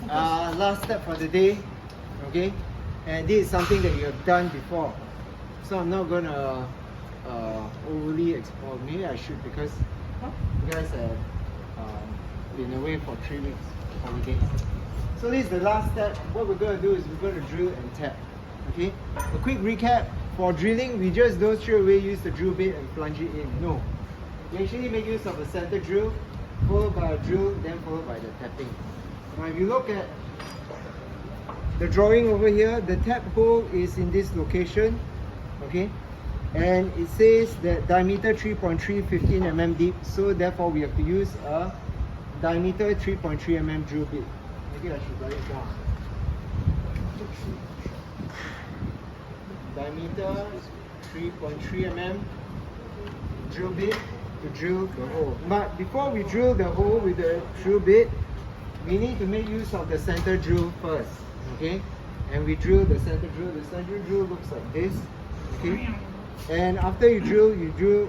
last step for the day, okay? And this is something that you have done before, so I'm not gonna overly explore. Maybe I should, because you guys have been away for 3 weeks holidays. So this is the last step. What we're gonna do is we're gonna drill and tap. Okay. A quick recap: for drilling, we just don't straight away use the drill bit and plunge it in. No, we actually make use of a center drill, followed by a drill, then followed by the tapping. Now, if you look at the drawing over here, the tap hole is in this location. Okay. And it says that diameter 3.3, 15 mm deep, so therefore we have to use a diameter 3.3 mm drill bit. Maybe I should write it down. Diameter 3.3 mm drill bit to drill the hole. But before we drill the hole with the drill bit, we need to make use of the center drill first. Okay? And we drill the center drill. The center drill looks like this. Okay? And after you drill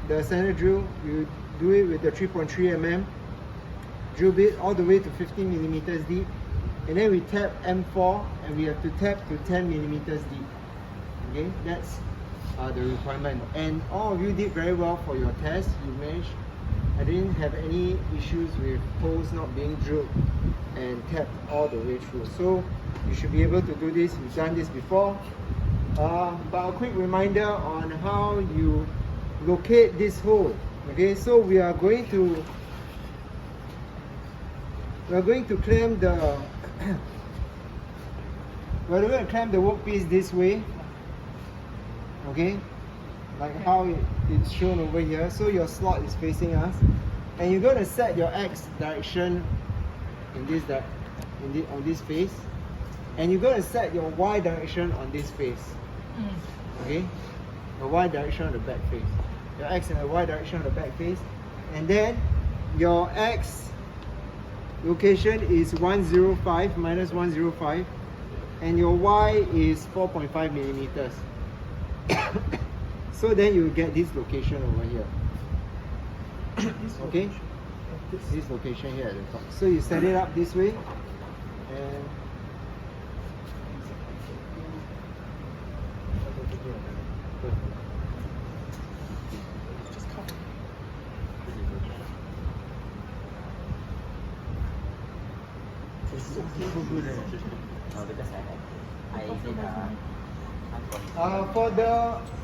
the center drill, you do it with the 3.3 mm drill bit all the way to 15 millimeters deep. And then we tap M4, and we have to tap to 10 millimeters deep. Okay, that's the requirement. And all of you did very well for your test. You managed. I didn't have any issues with holes not being drilled and tapped all the way through. So you should be able to do this. You've done this before. But a quick reminder on how you locate this hole. Okay, so we are going to clamp the we're going to clamp the workpiece this way. Okay, like how it's shown over here. So your slot is facing us, and you're going to set your X direction in this on this face, and you're going to set your Y direction on this face. Okay, the Y direction on the back face, your X and the Y direction on the back face, and then your X location is 105 minus 105, and your Y is 4.5 millimeters. So then you get this location over here. Okay, this location here at the top. So you set it up this way, and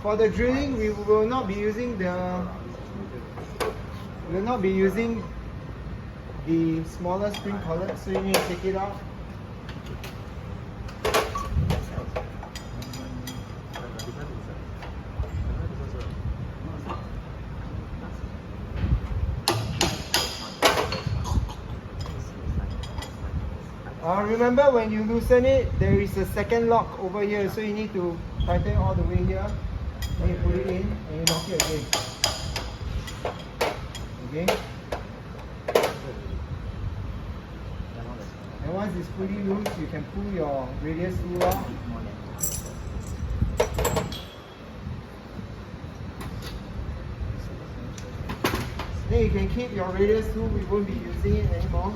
for the drilling, we will not be using the smaller spring collet, so you need to take it out. Remember, when you loosen it, there is a second lock over here, so you need to tighten all the way here. Then you put it in and you lock it again. Okay? And once it's fully loose, you can pull your radius tool out. Then you can keep your radius tool, we won't be using it anymore.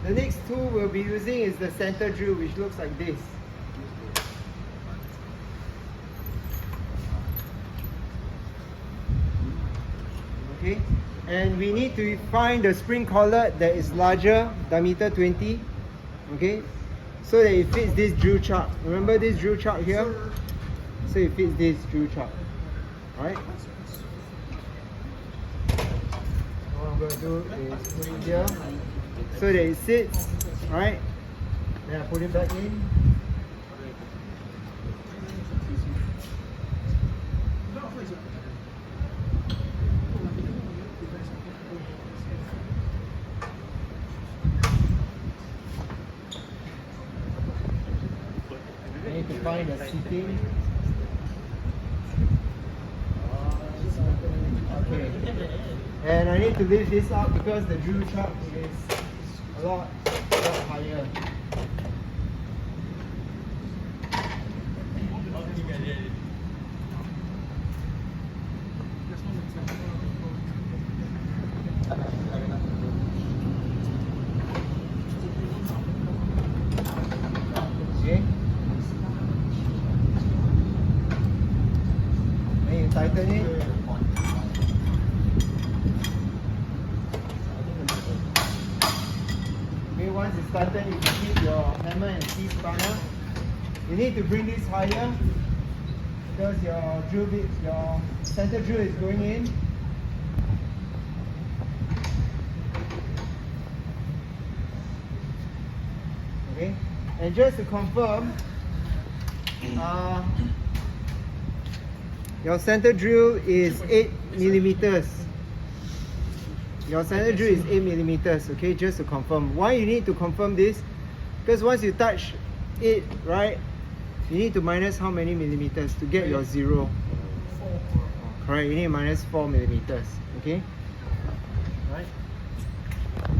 The next tool we'll be using is the center drill, which looks like this. Okay, and we need to find the spring collet that is larger, diameter 20. Okay, so that it fits this drill chuck. Remember this drill chuck here? So it fits this drill chuck. Alright? What I'm going to do is put it here so that it sits. Alright? Then I put it back in. I need to find a seating. Okay. And I need to lift this up because the drill chuck is a lot higher. tighten it. Okay, once it's tightened, you can hit your hammer and see spanner. You need to bring this higher because your drill bit, your center drill is going in. Okay, and just to confirm, your center drill is 8 millimeters. Your center drill is 8 millimeters. Okay, just to confirm. Why you need to confirm this? Because once you touch it, right, you need to minus how many millimeters to get your 0? 4. Correct. You need minus 4 millimeters. Okay. Right.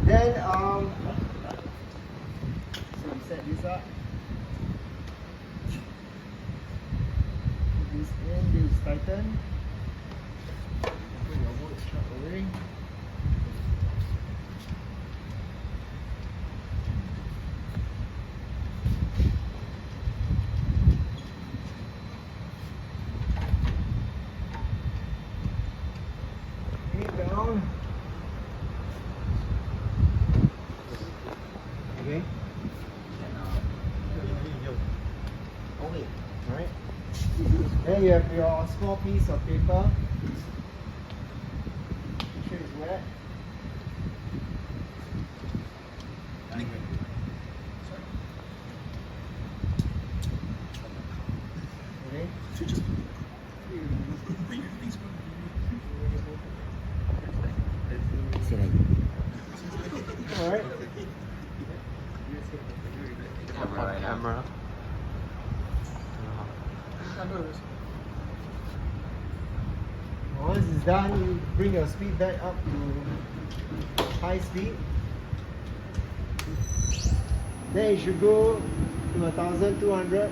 Then so you set this up. Put this in. This is tighten. Put your wood strap away. Down. Okay. Alright. Then you have your small piece of paper. Make sure it's wet. Okay. Alright. Camera. Once it's done, you bring your speed back up to high speed. Then it should go to 1200.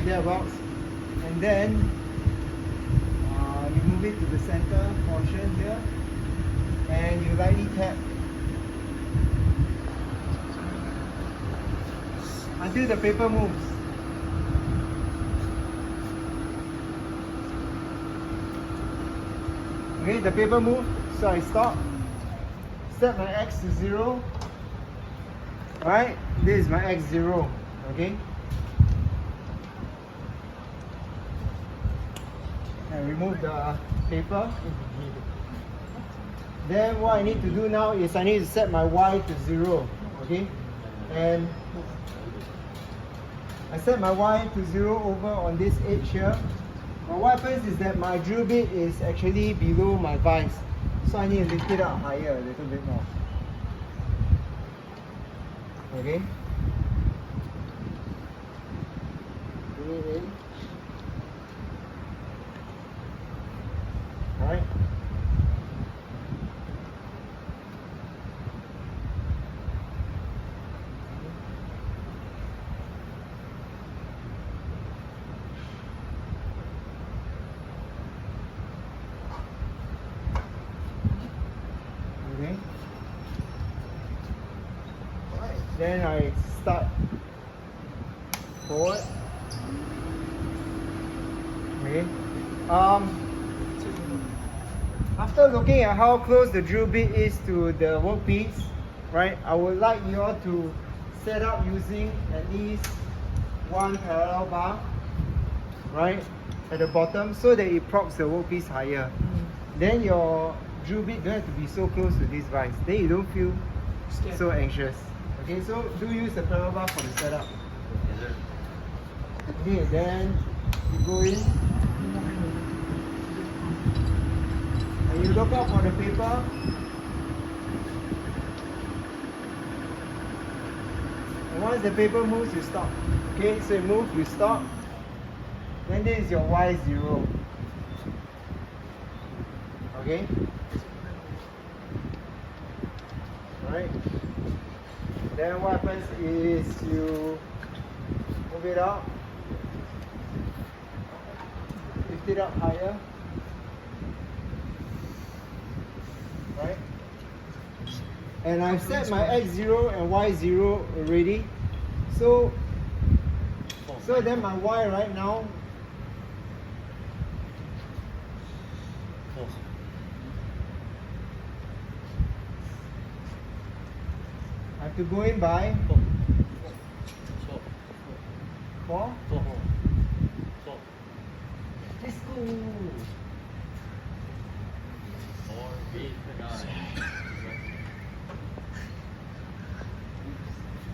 Thereabouts, and then you move it to the center portion here, and you lightly tap until the paper moves. Okay, the paper moves, so I stop, set my X to 0. Right, this is my X 0. Okay. And remove the paper. Then what I need to do now is I need to set my Y to 0. Okay, and I set my Y to 0 over on this edge here. But what happens is that my drill bit is actually below my vise, so I need to lift it up higher a little bit more. Okay. Bring it in. Alright. Okay. Alright. Then I start forward. Okay. After looking at how close the drill bit is to the workpiece, right, I would like you all to set up using at least one parallel bar, right, at the bottom so that it props the workpiece higher. Then your drill bit don't have to be so close to this vise. Then you don't feel so anxious. Okay, so do use the parallel bar for the setup. Okay, then you go in. And you look out for the paper. And once the paper moves, you stop. Okay, so you move, you stop. Then this is your Y0. Okay? Alright. Then what happens is you move it up. Lift it up higher. Right? And I've set my x0 and y0 already. So then my y right now, I have to go in by 4. Let's go.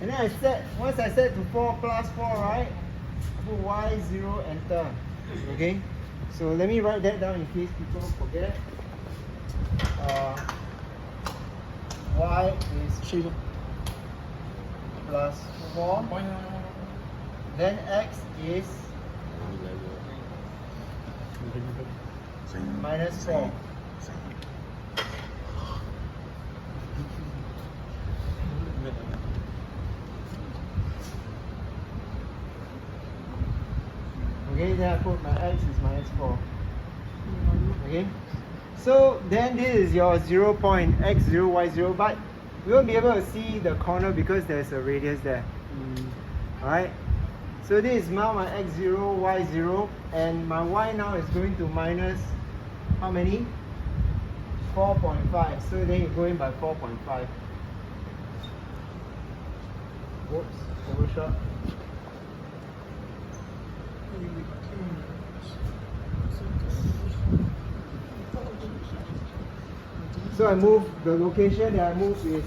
And then once I set to 4 plus 4, right? Put y0, enter. Okay? So let me write that down in case people forget. Y is plus 4. Then x is minus 4. Okay, then I put my x is minus 4. Okay, so then this is your 0 point x0, y0, but we won't be able to see the corner because there's a radius there. Alright, so this is now my x0, y0, and my y now is going to minus how many? 4.5. So then you go in by 4.5. Whoops, overshot. So I move, the location that I move is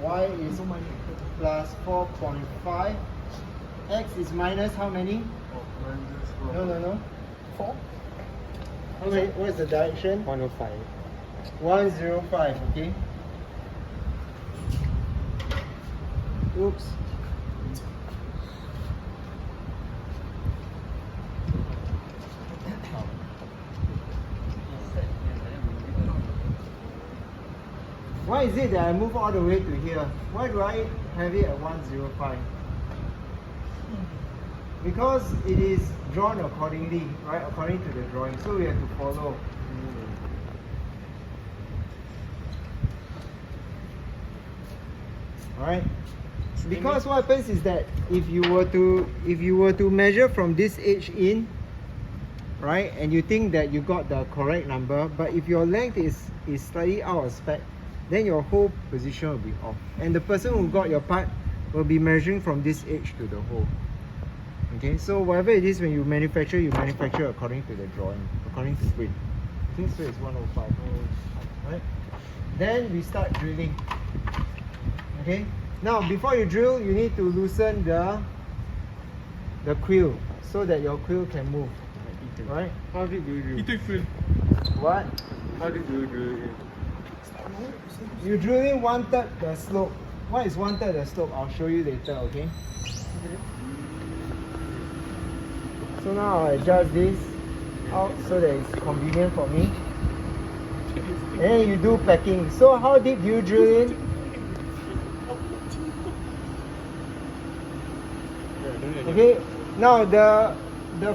y is plus 4.5, x is minus how many? No. 4? How many, what is the direction? 105. 105, okay. Oops. Why is it that I move all the way to here? Why do I have it at 105? Because it is drawn accordingly, right? According to the drawing. So we have to follow. Alright? Because what happens is that if you were to measure from this edge in, right, and you think that you got the correct number, but if your length is slightly out of spec, then your whole position will be off. And the person who got your part will be measuring from this edge to the hole. Okay, so whatever it is when you manufacture according to the drawing, according to print. I think so it's 105. Right? Then we start drilling. Okay? Now before you drill, you need to loosen the quill so that your quill can move. Right? How did you drill? What? How did you drill? You're drilling 1/3 the slope. What is 1/3 the slope? I'll show you later, okay? So now I'll adjust this out so that it's convenient for me. And then you do packing. So how deep do you drill in? Okay, now the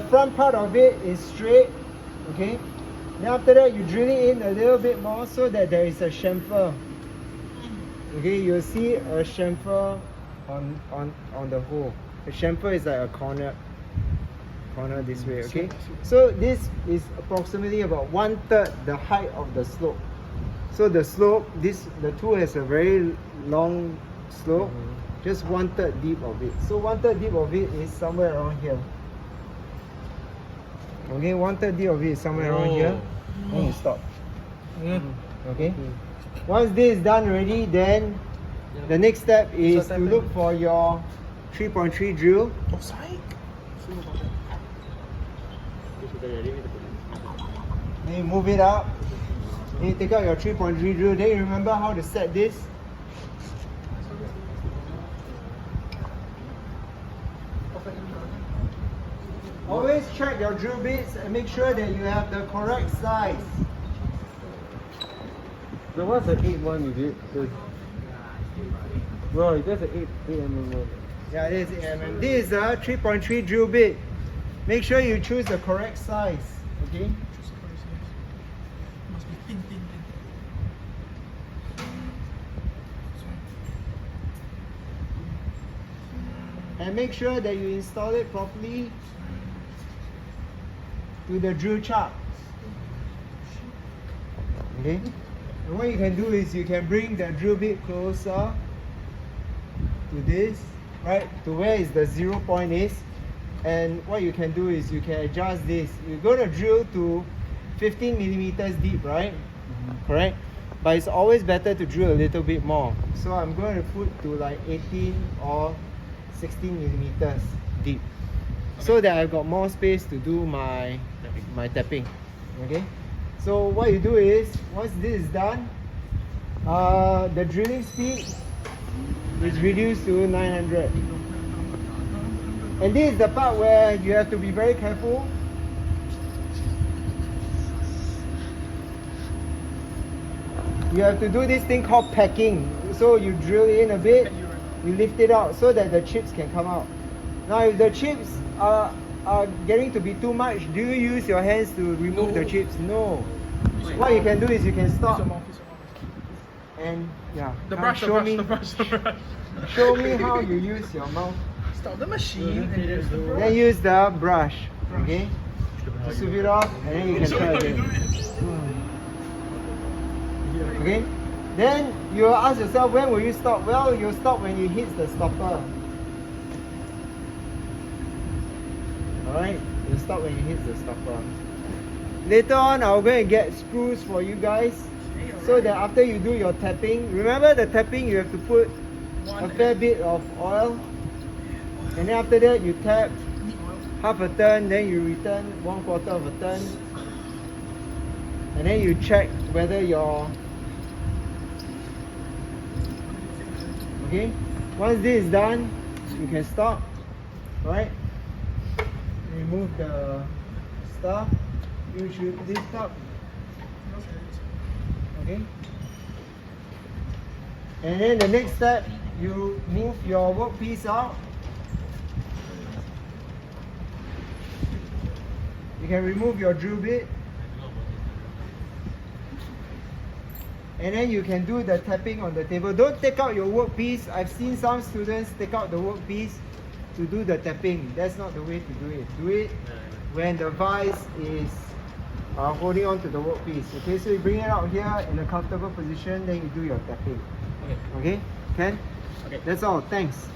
front part of it is straight, okay? Then after that you drill it in a little bit more so that there is a chamfer. Okay, you'll see a chamfer on the hole. The chamfer is like a corner this way, okay? So this is approximately about 1/3 the height of the slope. So the slope, the tool has a very long slope, just 1/3 deep of it. So 1/3 deep of it is somewhere around here. Okay, 1/3 deep of it is somewhere around here. Then you stop. Okay? Once this is done already, then the next step is to look for your 3.3 drill. Then you move it up. Then you take out your 3.3 drill. Then you remember how to set this. Always check your drill bits and make sure that you have the correct size. So what's the 8-1 is it? No, that's an 8mm one. Yeah, this is 8 mm. This is a 3.3 drill bit. Make sure you choose the correct size. Okay? and make sure that you install it properly to the drill chuck. Okay? And what you can do is you can bring the drill bit closer to this, right? To where is the 0 point is. And what you can do is you can adjust this. You're going to drill to 15 millimeters deep, right? Correct? But it's always better to drill a little bit more. So I'm going to put to like 18 or 16 millimeters deep, so that I've got more space to do my tapping. Okay? So what you do is, once this is done, the drilling speed is reduced to 900. And this is the part where you have to be very careful. You have to do this thing called packing. So you drill in a bit, you lift it out so that the chips can come out. Now if the chips are getting to be too much, do you use your hands to remove the chips? No. What you can do is you can stop and The now brush, show the brush. show me how you use your mouth. Stop the machine and use the brush. Then use the brush. Okay? To sweep it off and then you can try again. Okay? Then you will ask yourself, when will you stop? Well, you'll stop when you hit the stopper. Alright? You stop when you hit the stopper. Later on, I'll go and get screws for you guys, so that after you do your tapping, remember the tapping, you have to put a fair bit of oil, and then after that you tap half a turn, then you return 1/4 of a turn, and then you check whether your okay. Once this is done, you can stop. Alright? Remove the stuff. You should lift up. Okay? And then the next step, you move your workpiece out. You can remove your drill bit. And then you can do the tapping on the table. Don't take out your workpiece. I've seen some students take out the workpiece to do the tapping. That's not the way to do it. Do it when the vise is holding on to the workpiece. Okay, so you bring it out here in a comfortable position, then you do your tapping. Okay? Ken? Okay. That's all. Thanks.